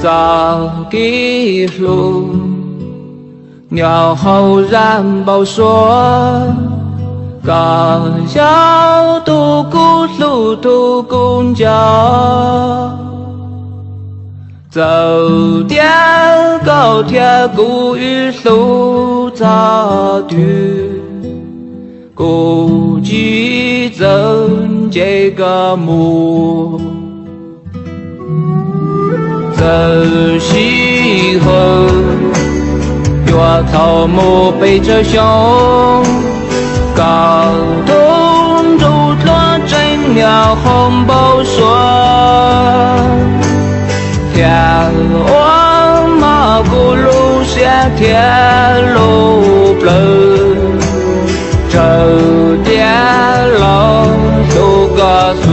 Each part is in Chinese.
早的路，鸟后然报说，高小独孤路途公交，走点高铁古语路早途，古迹增这个木。走西后，月草木背着胸，高东竹落真鸟红宝说，天王马古路下天路不这点老都告诉。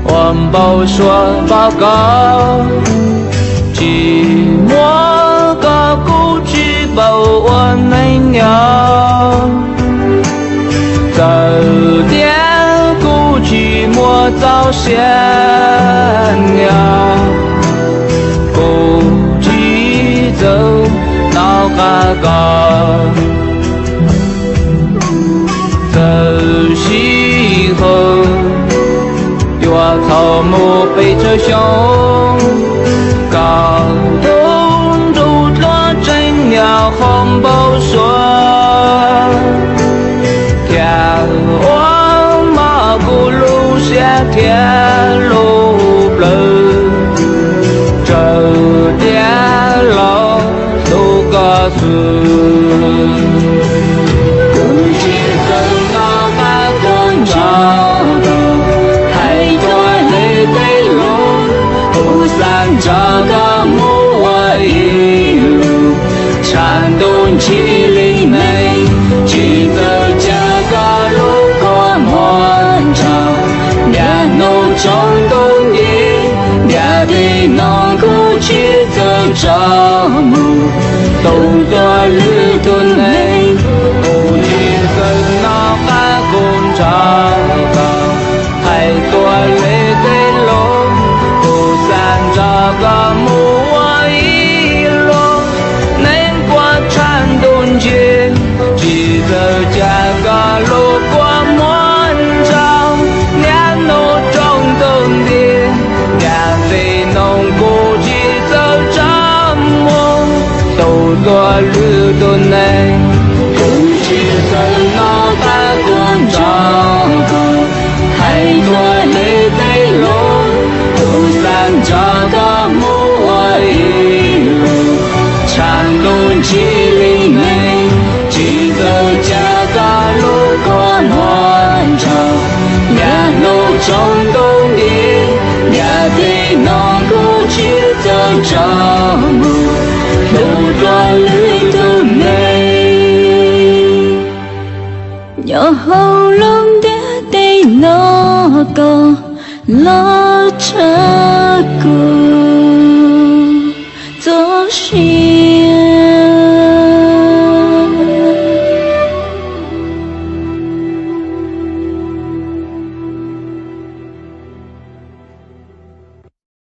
环保说报告，寂寞个故事报我没鸟，早点故寂寞早先了，故寂走闹嘎嘎，走西后。月草木背着胸，高东竹落真鸟红宝说，天王马古路下天路不这点老都告诉。这个木我一路山东七里内，记得这个路过满场，连农中东的，连的农古去走着木，都做日顿内，不去跟那海工厂高，还做累的路。这个木我一路能过山东街，记得这个路过满场，连农中东的，连非农古去走着梦，都做日顿内，不去跟那海工厂还做累的路。这个木我一路山东七里内，记得这个路过满场，连农中东的，连的农古去走着木，都做绿的美，有喉咙的得那个。拉扯过，做事。